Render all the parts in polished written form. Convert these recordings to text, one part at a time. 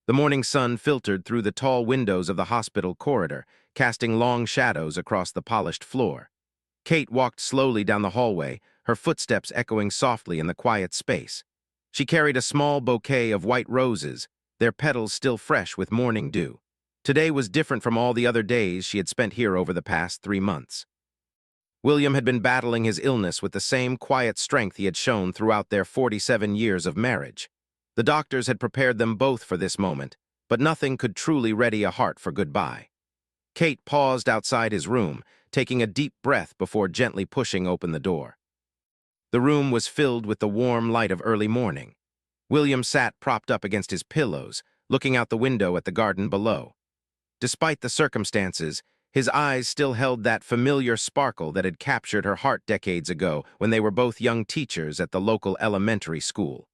The morning sun filtered through the tall windows of the hospital corridor, casting long shadows across the polished floor. Kate walked slowly down the hallway, her footsteps echoing softly in the quiet space. She carried a small bouquet of white roses, their petals still fresh with morning dew. Today was different from all the other days she had spent here over the past 3 months. William had been battling his illness with the same quiet strength he had shown throughout their 47 years of marriage. The doctors had prepared them both for this moment, but nothing could truly ready a heart for goodbye. Kate paused outside his room, taking a deep breath before gently pushing open the door. The room was filled with the warm light of early morning. William sat propped up against his pillows, looking out the window at the garden below. Despite the circumstances, his eyes still held that familiar sparkle that had captured her heart decades ago when they were both young teachers at the local elementary school.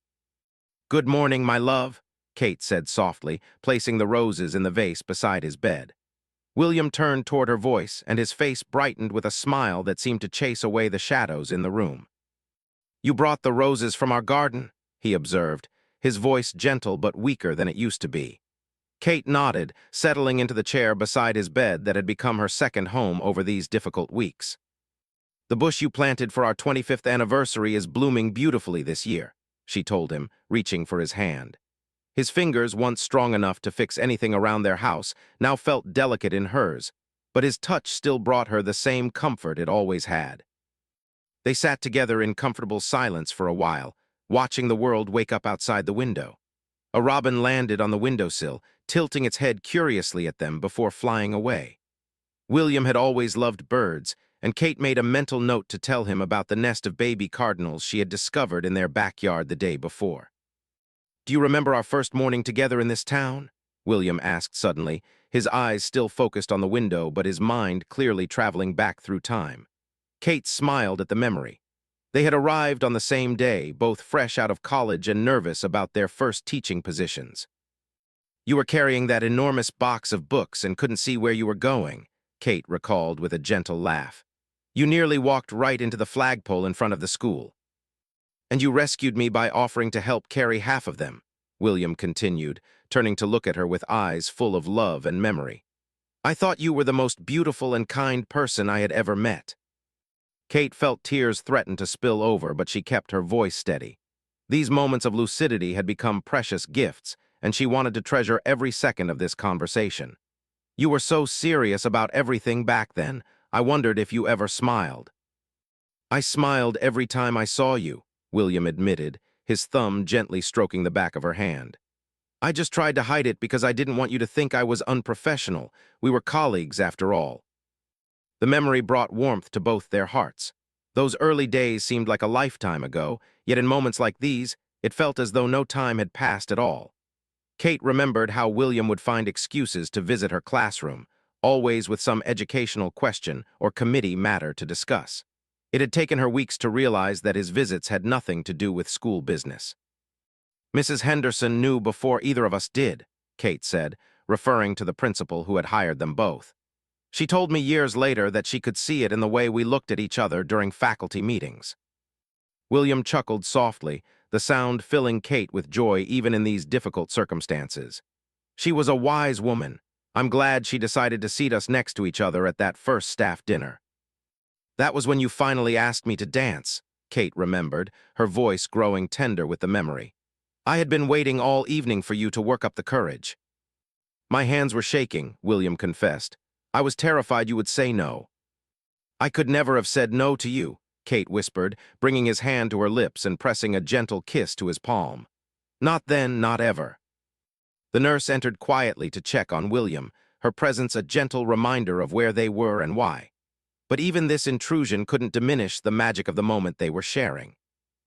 "Good morning, my love," Kate said softly, placing the roses in the vase beside his bed. William turned toward her voice, and his face brightened with a smile that seemed to chase away the shadows in the room. "You brought the roses from our garden," he observed, his voice gentle but weaker than it used to be. Kate nodded, settling into the chair beside his bed that had become her second home over these difficult weeks. "The bush you planted for our 25th anniversary is blooming beautifully this year," she told him, reaching for his hand. His fingers, once strong enough to fix anything around their house, now felt delicate in hers, but his touch still brought her the same comfort it always had. They sat together in comfortable silence for a while, watching the world wake up outside the window. A robin landed on the windowsill, tilting its head curiously at them before flying away. William had always loved birds, and Kate made a mental note to tell him about the nest of baby cardinals she had discovered in their backyard the day before. "Do you remember our first morning together in this town?" William asked suddenly, his eyes still focused on the window but his mind clearly traveling back through time. Kate smiled at the memory. They had arrived on the same day, both fresh out of college and nervous about their first teaching positions. "You were carrying that enormous box of books and couldn't see where you were going," Kate recalled with a gentle laugh. "You nearly walked right into the flagpole in front of the school. And you rescued me by offering to help carry half of them," William continued, turning to look at her with eyes full of love and memory. "I thought you were the most beautiful and kind person I had ever met." Kate felt tears threaten to spill over, but she kept her voice steady. These moments of lucidity had become precious gifts, and she wanted to treasure every second of this conversation. "You were so serious about everything back then, I wondered if you ever smiled." "I smiled every time I saw you," William admitted, his thumb gently stroking the back of her hand. "I just tried to hide it because I didn't want you to think I was unprofessional. We were colleagues, after all." The memory brought warmth to both their hearts. Those early days seemed like a lifetime ago, yet in moments like these, it felt as though no time had passed at all. Kate remembered how William would find excuses to visit her classroom, always with some educational question or committee matter to discuss. It had taken her weeks to realize that his visits had nothing to do with school business. "Mrs. Henderson knew before either of us did," Kate said, referring to the principal who had hired them both. "She told me years later that she could see it in the way we looked at each other during faculty meetings." William chuckled softly, the sound filling Kate with joy even in these difficult circumstances. "She was a wise woman. I'm glad she decided to seat us next to each other at that first staff dinner." "That was when you finally asked me to dance," Kate remembered, her voice growing tender with the memory. "I had been waiting all evening for you to work up the courage." "My hands were shaking," William confessed. "I was terrified you would say no." "I could never have said no to you," Kate whispered, bringing his hand to her lips and pressing a gentle kiss to his palm. "Not then, not ever." The nurse entered quietly to check on William, her presence a gentle reminder of where they were and why. But even this intrusion couldn't diminish the magic of the moment they were sharing.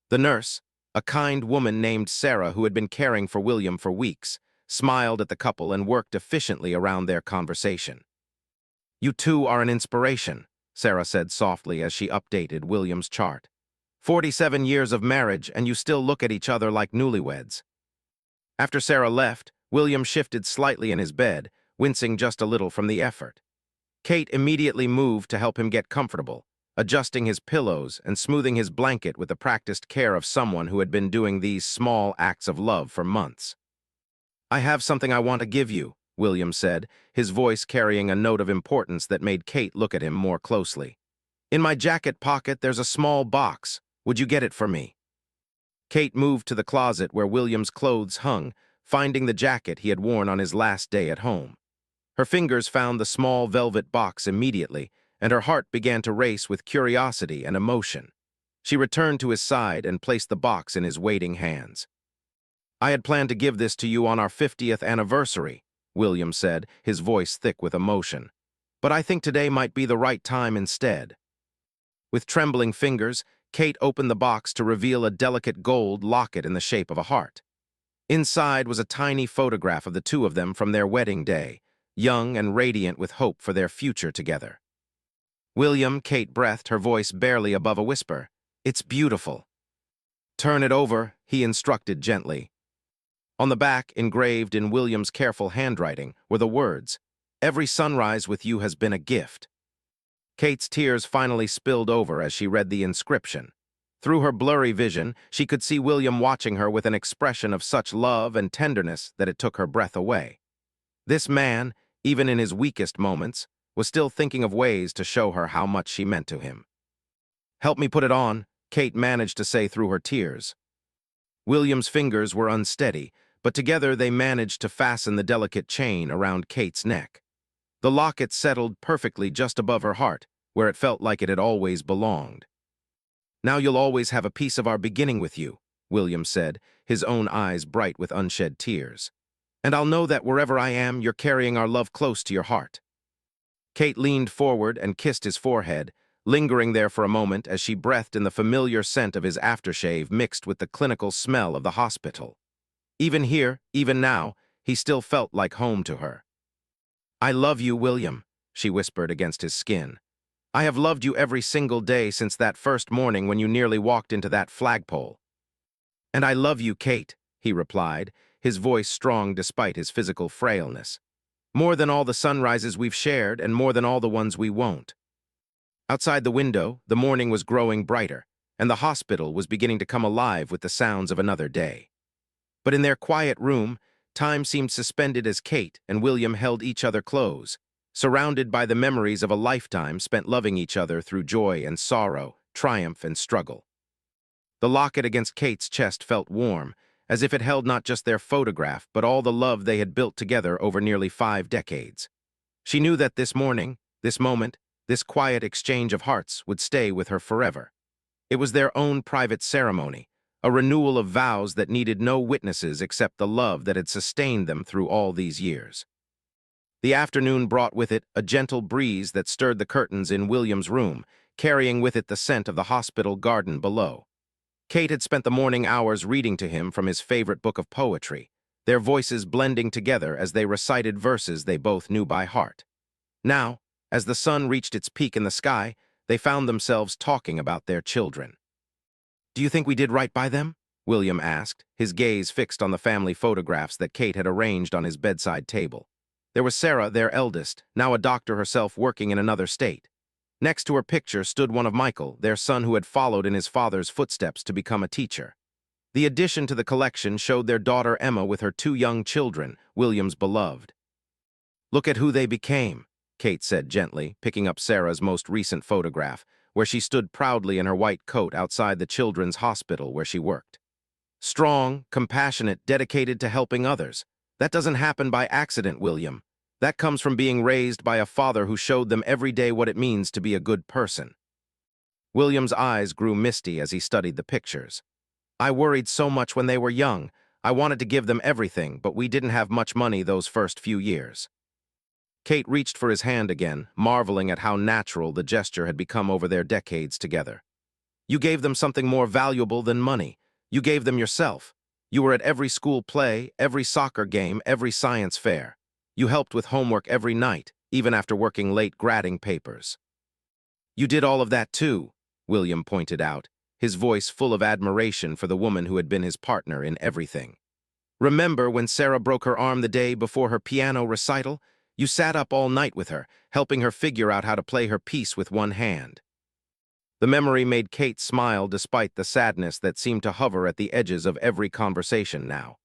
The nurse, a kind woman named Sarah who had been caring for William for weeks, smiled at the couple and worked efficiently around their conversation. "You two are an inspiration," Sarah said softly as she updated William's chart. 47 years of marriage, and you still look at each other like newlyweds." After Sarah left, William shifted slightly in his bed, wincing just a little from the effort. Kate immediately moved to help him get comfortable, adjusting his pillows and smoothing his blanket with the practiced care of someone who had been doing these small acts of love for months. "I have something I want to give you," William said, his voice carrying a note of importance that made Kate look at him more closely. "In my jacket pocket, there's a small box. Would you get it for me?" Kate moved to the closet where William's clothes hung, finding the jacket he had worn on his last day at home. Her fingers found the small velvet box immediately, and her heart began to race with curiosity and emotion. She returned to his side and placed the box in his waiting hands. "I had planned to give this to you on our 50th anniversary," William said, his voice thick with emotion. "But I think today might be the right time instead." With trembling fingers, Kate opened the box to reveal a delicate gold locket in the shape of a heart. Inside was a tiny photograph of the two of them from their wedding day, young and radiant with hope for their future together. "William," Kate breathed, her voice barely above a whisper, "it's beautiful." "Turn it over," he instructed gently. On the back, engraved in William's careful handwriting, were the words, "Every sunrise with you has been a gift." Kate's tears finally spilled over as she read the inscription. Through her blurry vision, she could see William watching her with an expression of such love and tenderness that it took her breath away. This man, even in his weakest moments, was still thinking of ways to show her how much she meant to him. "Help me put it on," Kate managed to say through her tears. William's fingers were unsteady, but together they managed to fasten the delicate chain around Kate's neck. The locket settled perfectly just above her heart, where it felt like it had always belonged. "Now you'll always have a piece of our beginning with you," William said, his own eyes bright with unshed tears. "And I'll know that wherever I am, you're carrying our love close to your heart." Kate leaned forward and kissed his forehead, lingering there for a moment as she breathed in the familiar scent of his aftershave mixed with the clinical smell of the hospital. Even here, even now, he still felt like home to her. "I love you, William," she whispered against his skin. "I have loved you every single day since that first morning when you nearly walked into that flagpole." "And I love you, Kate," he replied, his voice strong despite his physical frailness. "More than all the sunrises we've shared and more than all the ones we won't." Outside the window, the morning was growing brighter, and the hospital was beginning to come alive with the sounds of another day. But in their quiet room, time seemed suspended as Kate and William held each other close, surrounded by the memories of a lifetime spent loving each other through joy and sorrow, triumph and struggle. The locket against Kate's chest felt warm, as if it held not just their photograph, but all the love they had built together over nearly 5 decades. She knew that this morning, this moment, this quiet exchange of hearts would stay with her forever. It was their own private ceremony, a renewal of vows that needed no witnesses except the love that had sustained them through all these years. The afternoon brought with it a gentle breeze that stirred the curtains in William's room, carrying with it the scent of the hospital garden below. Kate had spent the morning hours reading to him from his favorite book of poetry, their voices blending together as they recited verses they both knew by heart. Now, as the sun reached its peak in the sky, they found themselves talking about their children. "Do you think we did right by them?" William asked, his gaze fixed on the family photographs that Kate had arranged on his bedside table. There was Sarah, their eldest, now a doctor herself working in another state. Next to her picture stood one of Michael, their son who had followed in his father's footsteps to become a teacher. The addition to the collection showed their daughter Emma with her 2 young children, William's beloved. "Look at who they became," Kate said gently, picking up Sarah's most recent photograph, where she stood proudly in her white coat outside the children's hospital where she worked. "Strong, compassionate, dedicated to helping others. That doesn't happen by accident, William. That comes from being raised by a father who showed them every day what it means to be a good person." William's eyes grew misty as he studied the pictures. "I worried so much when they were young. I wanted to give them everything, but we didn't have much money those first few years." Kate reached for his hand again, marveling at how natural the gesture had become over their decades together. "You gave them something more valuable than money. You gave them yourself. You were at every school play, every soccer game, every science fair. You helped with homework every night, even after working late grading papers." "You did all of that too," William pointed out, his voice full of admiration for the woman who had been his partner in everything. "Remember when Sarah broke her arm the day before her piano recital? You sat up all night with her, helping her figure out how to play her piece with one hand." The memory made Kate smile despite the sadness that seemed to hover at the edges of every conversation now.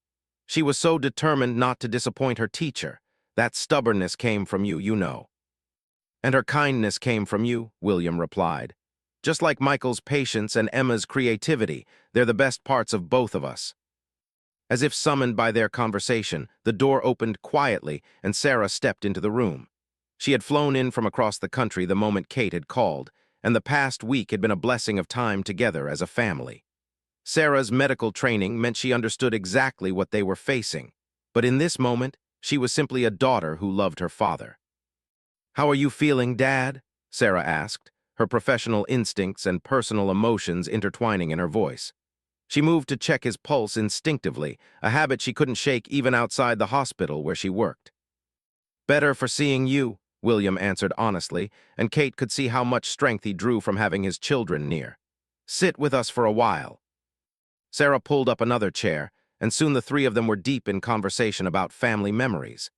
She was so determined not to disappoint her teacher. That stubbornness came from you, you know. And her kindness came from you, William replied. Just like Michael's patience and Emma's creativity, they're the best parts of both of us. As if summoned by their conversation, the door opened quietly and Sarah stepped into the room. She had flown in from across the country the moment Kate had called, and the past week had been a blessing of time together as a family. Sarah's medical training meant she understood exactly what they were facing, but in this moment, she was simply a daughter who loved her father. "How are you feeling, Dad?" Sarah asked, her professional instincts and personal emotions intertwining in her voice. She moved to check his pulse instinctively, a habit she couldn't shake even outside the hospital where she worked. "Better for seeing you," William answered honestly, and Kate could see how much strength he drew from having his children near. "Sit with us for a while." Sarah pulled up another chair, and soon the three of them were deep in conversation about family memories.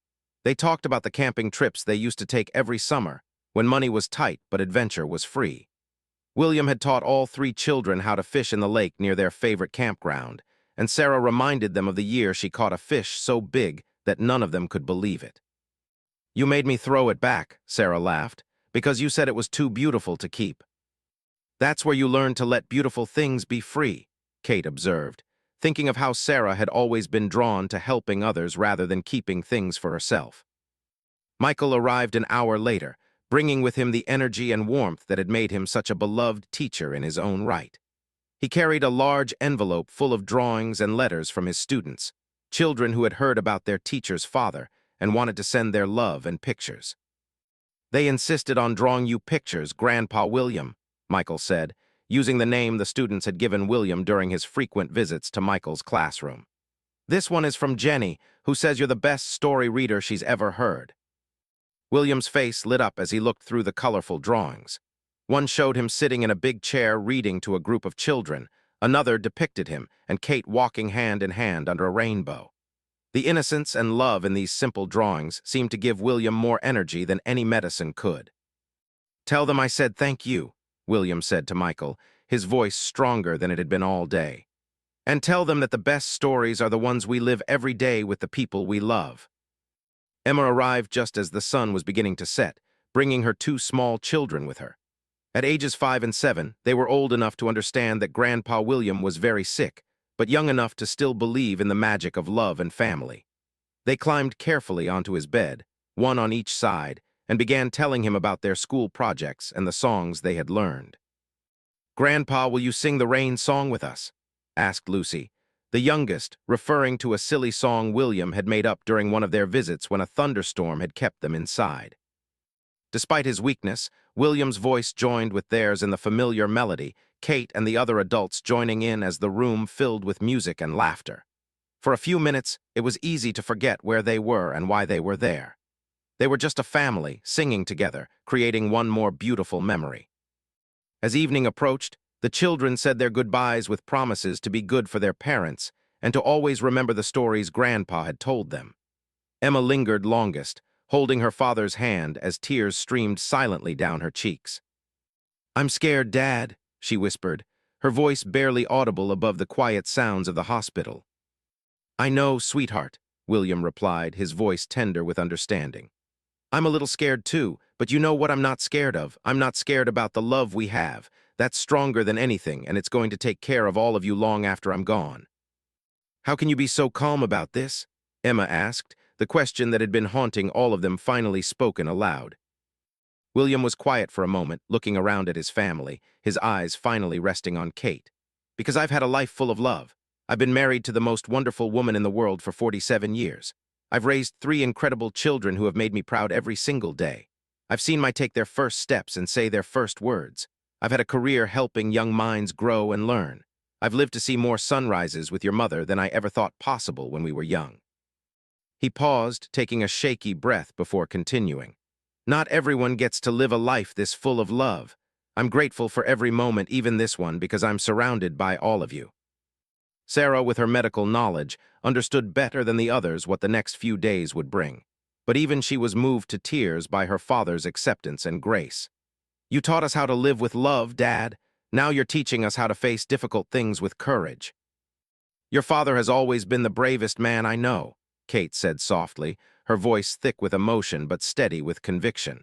They talked about the camping trips they used to take every summer, when money was tight but adventure was free. William had taught all three children how to fish in the lake near their favorite campground, and Sarah reminded them of the year she caught a fish so big that none of them could believe it. "You made me throw it back," Sarah laughed, "because you said it was too beautiful to keep." "That's where you learn to let beautiful things be free," Kate observed, thinking of how Sarah had always been drawn to helping others rather than keeping things for herself. Michael arrived an hour later, bringing with him the energy and warmth that had made him such a beloved teacher in his own right. He carried a large envelope full of drawings and letters from his students, children who had heard about their teacher's father and wanted to send their love and pictures. "They insisted on drawing you pictures, Grandpa William," Michael said, using the name the students had given William during his frequent visits to Michael's classroom. "This one is from Jenny, who says you're the best story reader she's ever heard." William's face lit up as he looked through the colorful drawings. One showed him sitting in a big chair reading to a group of children. Another depicted him and Kate walking hand in hand under a rainbow. The innocence and love in these simple drawings seemed to give William more energy than any medicine could. "Tell them I said thank you," William said to Michael, his voice stronger than it had been all day. "And tell them that the best stories are the ones we live every day with the people we love." Emma arrived just as the sun was beginning to set, bringing her two small children with her. At ages 5 and 7, they were old enough to understand that Grandpa William was very sick, but young enough to still believe in the magic of love and family. They climbed carefully onto his bed, one on each side, and began telling him about their school projects and the songs they had learned. "Grandpa, will you sing the rain song with us?" asked Lucy, the youngest, referring to a silly song William had made up during one of their visits when a thunderstorm had kept them inside. Despite his weakness, William's voice joined with theirs in the familiar melody, Kate and the other adults joining in as the room filled with music and laughter. For a few minutes, it was easy to forget where they were and why they were there. They were just a family, singing together, creating one more beautiful memory. As evening approached, the children said their goodbyes with promises to be good for their parents and to always remember the stories Grandpa had told them. Emma lingered longest, holding her father's hand as tears streamed silently down her cheeks. "I'm scared, Dad," she whispered, her voice barely audible above the quiet sounds of the hospital. "I know, sweetheart," William replied, his voice tender with understanding. "I'm a little scared too, but you know what I'm not scared of? I'm not scared about the love we have. That's stronger than anything, and it's going to take care of all of you long after I'm gone." "How can you be so calm about this?" Emma asked, the question that had been haunting all of them finally spoken aloud. William was quiet for a moment, looking around at his family, his eyes finally resting on Kate. "Because I've had a life full of love. I've been married to the most wonderful woman in the world for 47 years. I've raised 3 incredible children who have made me proud every single day. I've seen my take their first steps and say their first words. I've had a career helping young minds grow and learn. I've lived to see more sunrises with your mother than I ever thought possible when we were young." He paused, taking a shaky breath before continuing. "Not everyone gets to live a life this full of love. I'm grateful for every moment, even this one, because I'm surrounded by all of you." Sarah, with her medical knowledge, understood better than the others what the next few days would bring. But even she was moved to tears by her father's acceptance and grace. "You taught us how to live with love, Dad. Now you're teaching us how to face difficult things with courage." Your father has always been the bravest man I know, Kate said softly, her voice thick with emotion but steady with conviction.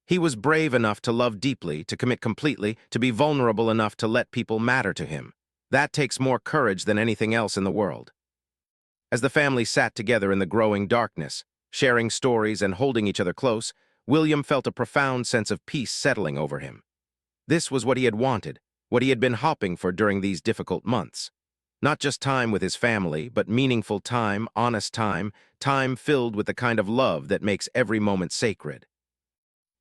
He was brave enough to love deeply, to commit completely, to be vulnerable enough to let people matter to him. That takes more courage than anything else in the world. As the family sat together in the growing darkness, sharing stories and holding each other close, William felt a profound sense of peace settling over him. This was what he had wanted, what he had been hoping for during these difficult months. Not just time with his family, but meaningful time, honest time, time filled with the kind of love that makes every moment sacred.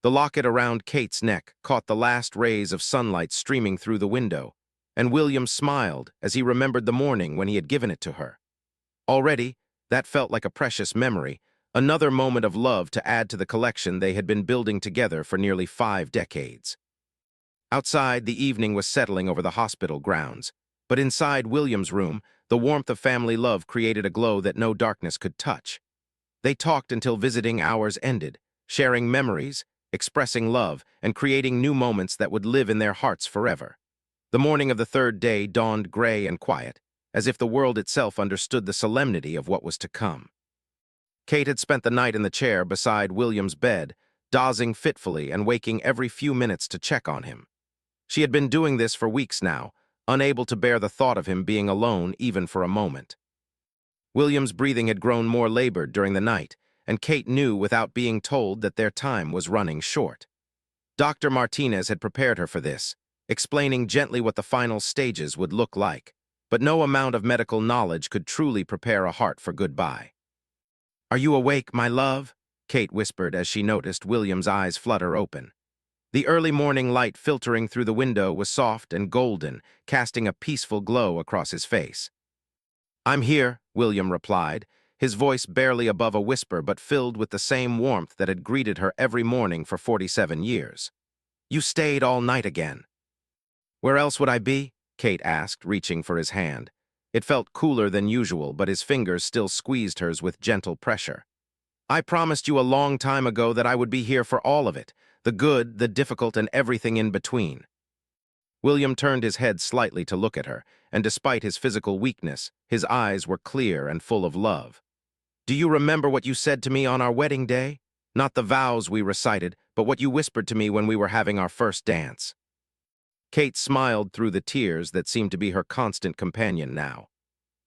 The locket around Kate's neck caught the last rays of sunlight streaming through the window, and William smiled as he remembered the morning when he had given it to her. Already, that felt like a precious memory, another moment of love to add to the collection they had been building together for nearly 5 decades. Outside, the evening was settling over the hospital grounds, but inside William's room, the warmth of family love created a glow that no darkness could touch. They talked until visiting hours ended, sharing memories, expressing love, and creating new moments that would live in their hearts forever. The morning of the third day dawned gray and quiet, as if the world itself understood the solemnity of what was to come. Kate had spent the night in the chair beside William's bed, dozing fitfully and waking every few minutes to check on him. She had been doing this for weeks now, unable to bear the thought of him being alone even for a moment. William's breathing had grown more labored during the night, and Kate knew without being told that their time was running short. Dr. Martinez had prepared her for this, explaining gently what the final stages would look like, but no amount of medical knowledge could truly prepare a heart for goodbye. "Are you awake, my love?" Kate whispered as she noticed William's eyes flutter open. The early morning light filtering through the window was soft and golden, casting a peaceful glow across his face. "I'm here," William replied, his voice barely above a whisper but filled with the same warmth that had greeted her every morning for 47 years. "You stayed all night again." "Where else would I be?" Kate asked, reaching for his hand. It felt cooler than usual, but his fingers still squeezed hers with gentle pressure. "I promised you a long time ago that I would be here for all of it, the good, the difficult, and everything in between." William turned his head slightly to look at her, and despite his physical weakness, his eyes were clear and full of love. "Do you remember what you said to me on our wedding day? Not the vows we recited, but what you whispered to me when we were having our first dance." Kate smiled through the tears that seemed to be her constant companion now.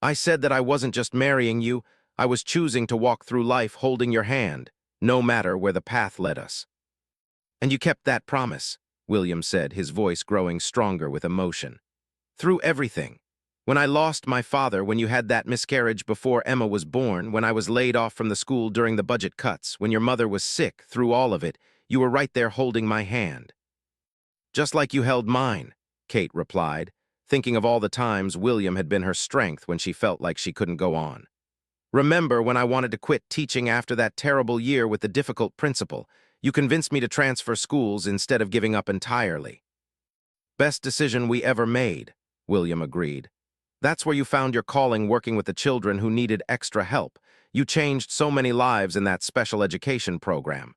"I said that I wasn't just marrying you, I was choosing to walk through life holding your hand, no matter where the path led us." "And you kept that promise," William said, his voice growing stronger with emotion. "Through everything. When I lost my father, when you had that miscarriage before Emma was born, when I was laid off from the school during the budget cuts, when your mother was sick, through all of it, you were right there holding my hand." "Just like you held mine," Kate replied, thinking of all the times William had been her strength when she felt like she couldn't go on. "Remember when I wanted to quit teaching after that terrible year with the difficult principal? You convinced me to transfer schools instead of giving up entirely." "Best decision we ever made," William agreed. "That's where you found your calling, working with the children who needed extra help. You changed so many lives in that special education program."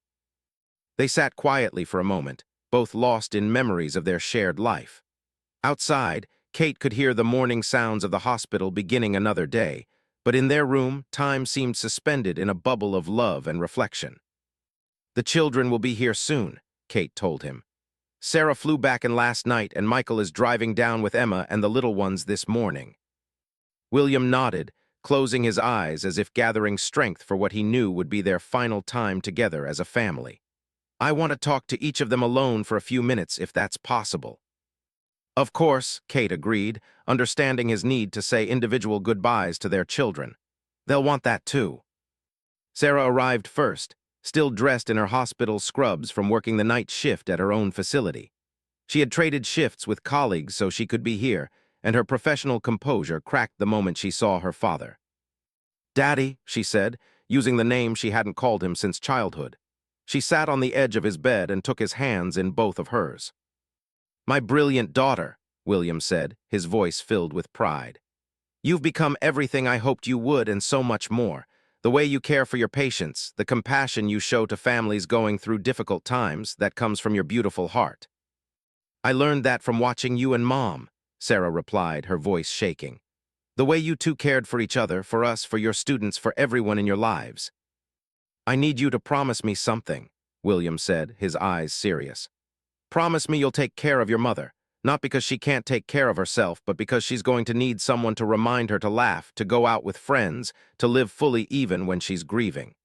They sat quietly for a moment, both lost in memories of their shared life. Outside, Kate could hear the morning sounds of the hospital beginning another day, but in their room, time seemed suspended in a bubble of love and reflection. "The children will be here soon," Kate told him. "Sarah flew back in last night, and Michael is driving down with Emma and the little ones this morning." William nodded, closing his eyes as if gathering strength for what he knew would be their final time together as a family. "I want to talk to each of them alone for a few minutes, if that's possible." "Of course," Kate agreed, understanding his need to say individual goodbyes to their children. "They'll want that too." Sarah arrived first, still dressed in her hospital scrubs from working the night shift at her own facility. She had traded shifts with colleagues so she could be here, and her professional composure cracked the moment she saw her father. "Daddy," she said, using the name she hadn't called him since childhood. She sat on the edge of his bed and took his hands in both of hers. "My brilliant daughter," William said, his voice filled with pride. "You've become everything I hoped you would and so much more. The way you care for your patients, the compassion you show to families going through difficult times, that comes from your beautiful heart." "I learned that from watching you and Mom," Sarah replied, her voice shaking. The way you two cared for each other, for us, for your students, for everyone in your lives. I need you to promise me something, William said, his eyes serious. Promise me you'll take care of your mother, not because she can't take care of herself, but because she's going to need someone to remind her to laugh, to go out with friends, to live fully even when she's grieving.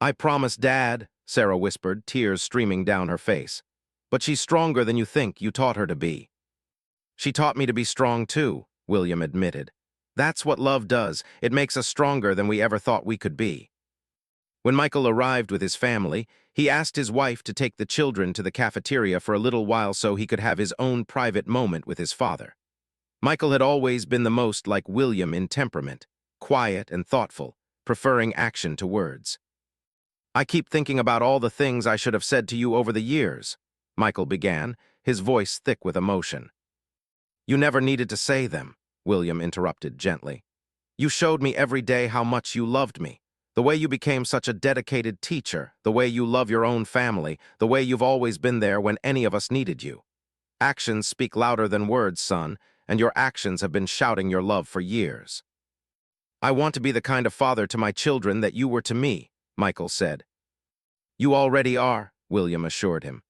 I promise, Dad, Sarah whispered, tears streaming down her face. But she's stronger than you think you taught her to be. She taught me to be strong too, William admitted. That's what love does. It makes us stronger than we ever thought we could be. When Michael arrived with his family, he asked his wife to take the children to the cafeteria for a little while so he could have his own private moment with his father. Michael had always been the most like William in temperament, quiet and thoughtful, preferring action to words. I keep thinking about all the things I should have said to you over the years, Michael began, his voice thick with emotion. You never needed to say them, William interrupted gently. You showed me every day how much you loved me. The way you became such a dedicated teacher, the way you love your own family, the way you've always been there when any of us needed you. Actions speak louder than words, son, and your actions have been shouting your love for years. I want to be the kind of father to my children that you were to me, Michael said. You already are, William assured him.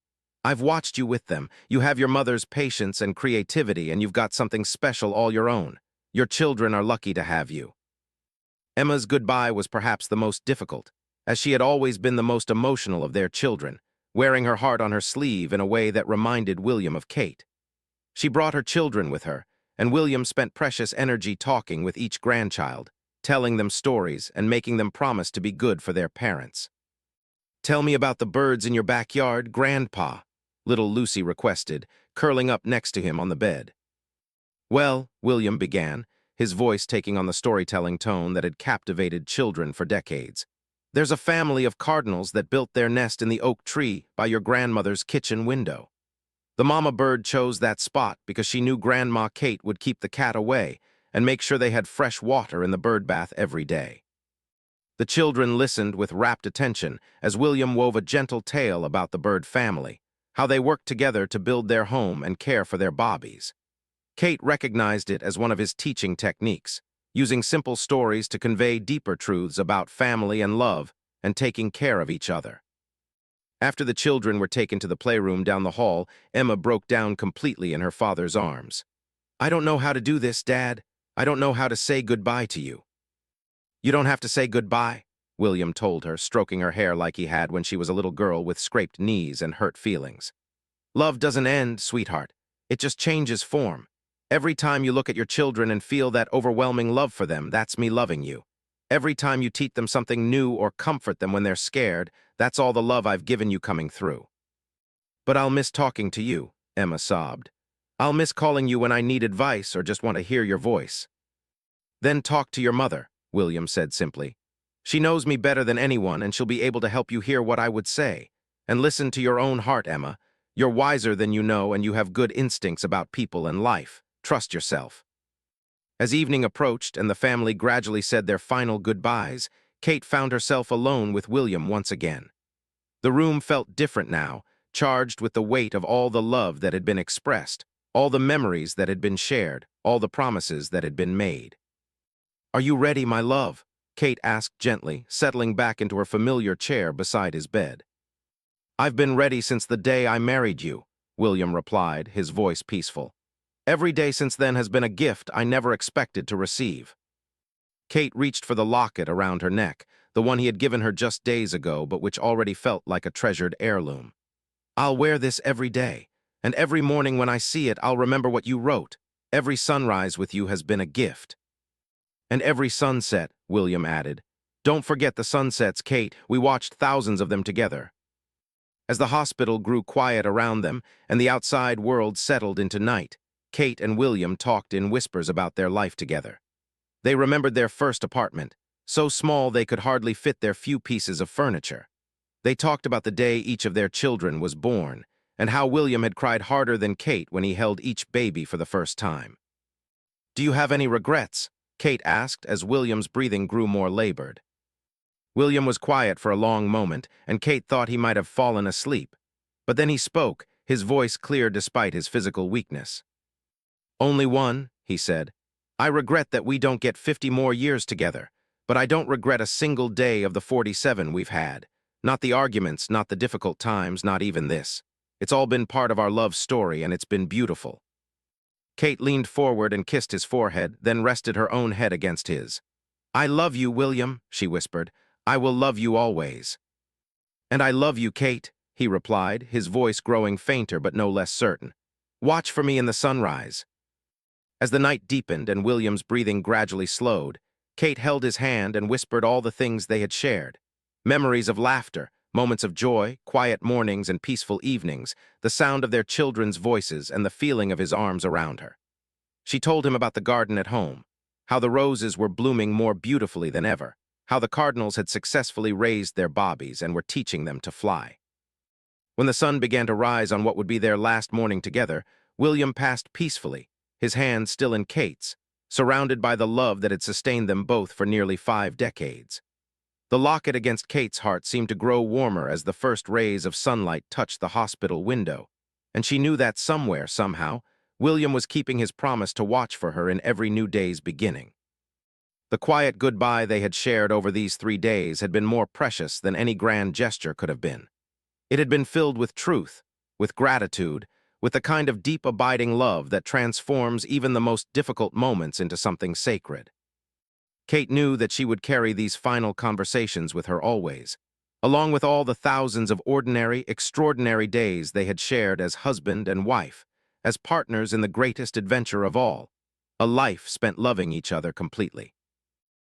I've watched you with them. You have your mother's patience and creativity, and you've got something special all your own. Your children are lucky to have you. Emma's goodbye was perhaps the most difficult, as she had always been the most emotional of their children, wearing her heart on her sleeve in a way that reminded William of Kate. She brought her children with her, and William spent precious energy talking with each grandchild, telling them stories and making them promise to be good for their parents. Tell me about the birds in your backyard, Grandpa, little Lucy requested, curling up next to him on the bed. Well, William began, his voice taking on the storytelling tone that had captivated children for decades. There's a family of cardinals that built their nest in the oak tree by your grandmother's kitchen window. The mama bird chose that spot because she knew Grandma Kate would keep the cat away and make sure they had fresh water in the bird bath every day. The children listened with rapt attention as William wove a gentle tale about the bird family, how they worked together to build their home and care for their bobbies. Kate recognized it as one of his teaching techniques, using simple stories to convey deeper truths about family and love and taking care of each other. After the children were taken to the playroom down the hall, Emma broke down completely in her father's arms. I don't know how to do this, Dad. I don't know how to say goodbye to you. You don't have to say goodbye, William told her, stroking her hair like he had when she was a little girl with scraped knees and hurt feelings. Love doesn't end, sweetheart. It just changes form. Every time you look at your children and feel that overwhelming love for them, that's me loving you. Every time you teach them something new or comfort them when they're scared, that's all the love I've given you coming through. But I'll miss talking to you, Emma sobbed. I'll miss calling you when I need advice or just want to hear your voice. Then talk to your mother, William said simply. She knows me better than anyone, and she'll be able to help you hear what I would say. And listen to your own heart, Emma. You're wiser than you know, and you have good instincts about people and life. Trust yourself. As evening approached and the family gradually said their final goodbyes, Kate found herself alone with William once again. The room felt different now, charged with the weight of all the love that had been expressed, all the memories that had been shared, all the promises that had been made. Are you ready, my love? Kate asked gently, settling back into her familiar chair beside his bed. I've been ready since the day I married you, William replied, his voice peaceful. Every day since then has been a gift I never expected to receive. Kate reached for the locket around her neck, the one he had given her just days ago, but which already felt like a treasured heirloom. I'll wear this every day, and every morning when I see it, I'll remember what you wrote. Every sunrise with you has been a gift. And every sunset, William added. Don't forget the sunsets, Kate. We watched thousands of them together. As the hospital grew quiet around them and the outside world settled into night, Kate and William talked in whispers about their life together. They remembered their first apartment, so small they could hardly fit their few pieces of furniture. They talked about the day each of their children was born, and how William had cried harder than Kate when he held each baby for the first time. Do you have any regrets? Kate asked as William's breathing grew more labored. William was quiet for a long moment, and Kate thought he might have fallen asleep. But then he spoke, his voice clear despite his physical weakness. Only one, he said. I regret that we don't get 50 more years together, but I don't regret a single day of the 47 we've had. Not the arguments, not the difficult times, not even this. It's all been part of our love story, and it's been beautiful." Kate leaned forward and kissed his forehead, then rested her own head against his. "I love you, William," she whispered. "I will love you always." "And I love you, Kate," he replied, his voice growing fainter but no less certain. "Watch for me in the sunrise." As the night deepened and William's breathing gradually slowed, Kate held his hand and whispered all the things they had shared. Memories of laughter, moments of joy, quiet mornings and peaceful evenings, the sound of their children's voices and the feeling of his arms around her. She told him about the garden at home, how the roses were blooming more beautifully than ever, how the cardinals had successfully raised their bobbies and were teaching them to fly. When the sun began to rise on what would be their last morning together, William passed peacefully, his hand still in Kate's, surrounded by the love that had sustained them both for nearly 5 decades. The locket against Kate's heart seemed to grow warmer as the first rays of sunlight touched the hospital window, and she knew that somewhere, somehow, William was keeping his promise to watch for her in every new day's beginning. The quiet goodbye they had shared over these 3 days had been more precious than any grand gesture could have been. It had been filled with truth, with gratitude, with the kind of deep abiding love that transforms even the most difficult moments into something sacred. Kate knew that she would carry these final conversations with her always, along with all the thousands of ordinary, extraordinary days they had shared as husband and wife, as partners in the greatest adventure of all, a life spent loving each other completely.